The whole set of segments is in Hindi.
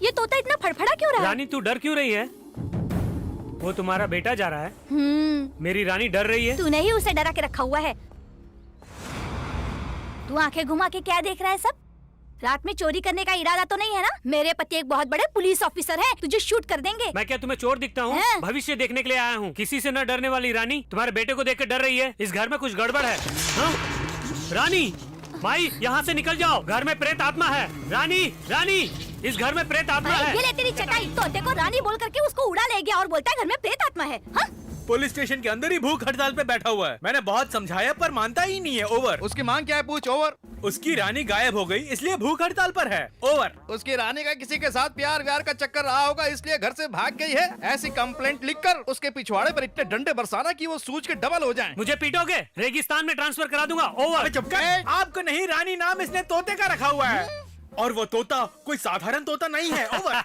ये तोता इतना फड़फड़ा क्यों रहा है? रानी तू डर क्यों रही है? वो तुम्हारा बेटा जा रहा है। मेरी रानी डर रही है। तूने ही उसे डरा के रखा हुआ है। तू आंखें घुमा के क्या देख रहा है सब? रात में चोरी करने का इरादा तो नहीं है ना? मेरे पति एक बहुत बड़े पुलिस ऑफिसर हैं, तुझे शूट कर देंगे। मैं क्या तुम्हें चोर दिखता हूँ? भविष्य देखने के लिए आया हूँ। किसी से न डरने वाली रानी तुम्हारे बेटे को देख कर डर रही है। इस घर में कुछ गड़बड़ है। हाँ? रानी, माई यहाँ से निकल जाओ, घर में प्रेत आत्मा है। रानी, रानी, इस घर में प्रेत आत्मा है। ये ले तेरी चटाई। तोते को रानी बोल करके उसको उड़ा ले गया और बोलता है घर में प्रेत आत्मा है। हाँ? पुलिस स्टेशन के अंदर ही भूख हड़ताल पे बैठा हुआ है। मैंने बहुत समझाया पर मानता ही नहीं है। ओवर। उसकी मांग क्या है पूछ। ओवर। उसकी रानी गायब हो गई इसलिए भूख हड़ताल पर है। ओवर। उसकी रानी का किसी के साथ प्यार व्यार का चक्कर रहा होगा इसलिए घर से भाग गई है। ऐसी कंप्लेंट लिखकर उसके पिछवाड़े पर इतने डंडे बरसाना कि वो सूज के डबल हो जाएं। मुझे पीटोगे? रेगिस्तान में ट्रांसफर करा दूंगा। ओवर। चुप कर। आपको नहीं, रानी नाम इसने तोते का रखा हुआ है और वो तोता कोई साधारण तोता नहीं है। Over.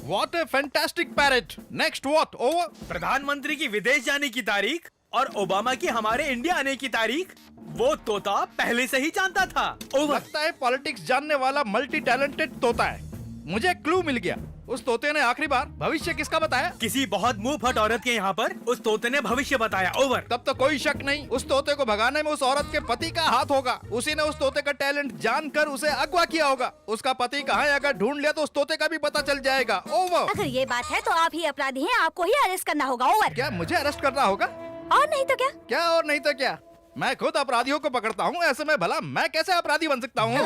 What a fantastic parrot. Next what? Over. प्रधानमंत्री की विदेश जाने की तारीख और ओबामा की हमारे इंडिया आने की तारीख वो तोता पहले से ही जानता था। ओवर। लगता है पॉलिटिक्स जानने वाला मल्टी टैलेंटेड तोता है। मुझे क्लू मिल गया। उस तोते ने आखिरी बार भविष्य किसका बताया? किसी बहुत मुंह फट औरत के यहाँ पर उस तोते ने भविष्य बताया। ओवर। तब तो कोई शक नहीं, उस तोते को भगाने में उस औरत के पति का हाथ होगा। उसी ने उस तोते का टैलेंट जानकर उसे अगवा किया होगा। उसका पति कहाँ है अगर ढूंढ लिया तो उस तोते का भी पता चल जाएगा। ओवर। अगर ये बात है तो आप ही अपराधी हैं, आपको ही अरेस्ट करना होगा। ओवर। क्या मुझे अरेस्ट करना होगा? और नहीं तो क्या? क्या और नहीं तो क्या? मैं खुद अपराधियों को पकड़ता हूँ, ऐसे में भला मैं कैसे अपराधी बन सकता हूँ?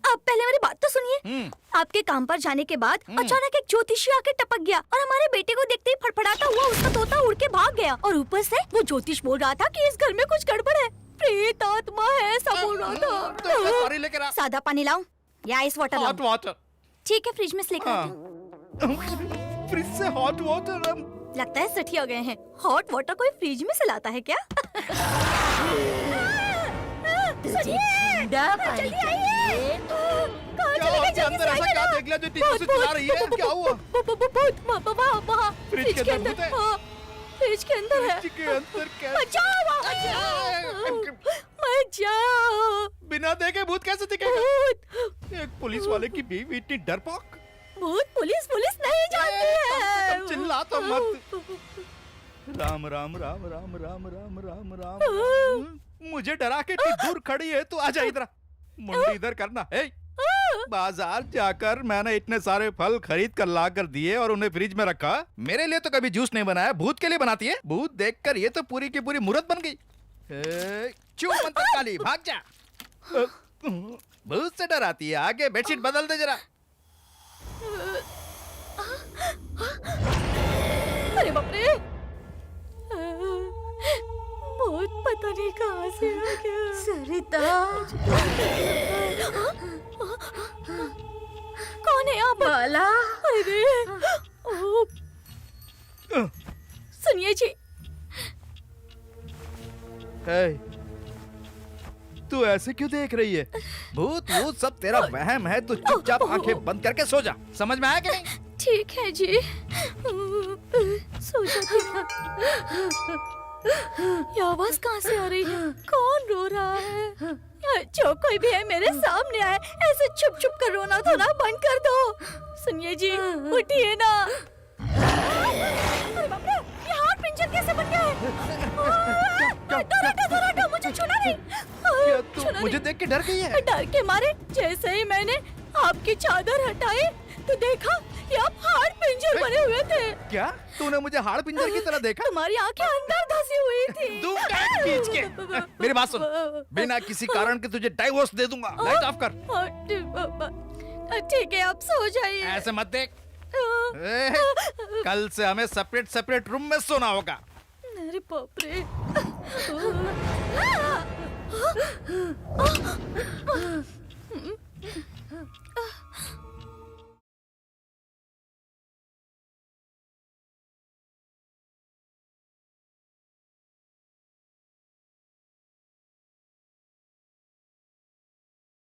आप पहले मेरी बात तो सुनिए। आपके काम पर जाने के बाद अचानक एक ज्योतिषी आके टपक गया और हमारे बेटे को देखते ही फड़फड़ाता हुआ उसका तोता उड़ के भाग गया। और ऊपर से वो ज्योतिष बोल रहा था कि इस घर में कुछ गड़बड़ है, प्रेत आत्मा है, सब बोल रहा था। लेकर आ। सादा पानी लाऊं या आइस वाटर लाऊं? Hot water. ठीक है, फ्रिज में से लेकर आती हूं। फ्रिज से हॉट वाटर? लगता है सठी हो गए हैं। हॉट वाटर कोई फ्रिज में से लाता है क्या? सुनिए, जल्दी आइए। क्या अंदर ऐसा क्या देख लिया जो टीवी से चिल्ला रही है? क्या हुआ? वहाँ फ्रिज के अंदर है। फ्रिज के अंदर है। फ्रिज के अंदर क्या? बचाओ। बिना देखे भूत कैसे दिखेगा? एक पुलिस वाले की बीवी इतनी डरपोक। भूत पुलिस नहीं जानती है। चिल्ला तो मत। राम राम राम राम राम राम राम राम। मुझे डरा के इतनी दूर खड़ी है, तू आजा इधर। मुंडी इधर करना। बाजार जाकर मैंने इतने सारे फल खरीद कर ला कर दिए और उन्हें फ्रिज में रखा। मेरे लिए तो कभी जूस नहीं बनाया, भूत के लिए बनाती है। भूत देखकर ये तो पूरी की पूरी मूर्त बन गई। चुप मंत्र काली, भाग जा। भूत से डराती है। आगे बेडशीट बदल दे जरा। अरे बाप रे, भूत पता नहीं कहाँ से आ गया। सरिता, कौन है आप? बाला। अरे सुनिए जी। तू ऐसे क्यों देख रही है? भूत वूत सब तेरा वहम है। तू चुपचाप आंखें बंद करके सो जा। समझ में आया कि नहीं? ठीक है जी, सो जाती हूँ। ये आवाज कहाँ से आ रही है? कौन रो रहा है? जो कोई भी है मेरे सामने आए, ऐसे छुप छुप कर रोना थोड़ा बंद कर दो। सुनिए जी, उठिए ना। अरे बाप रे, ये हार्ट पिंजर कैसे बन गया है? दौड़ाटा, मुझे छूना नहीं। तू मुझे देख के डर गई है? डर के मारे जैसे ही मैंने आपकी चादर हटाई तो देखा कि आप हार्ट पिंजर बने हुए थे। क्या तूने मुझे हाड़ पिंजर की तरह देखा? तुम्हारी आंखें अंदर धसी हुई थी। तू क्या खींच के? मेरी बात सुन, बिना किसी कारण के तुझे डाइवोर्स दे दूंगा। लाइट ऑफ कर। ठीक है, आप सो जाइए। ऐसे मत देख। कल से हमें सेपरेट सेपरेट रूम में सोना होगा। अरे बाप रे।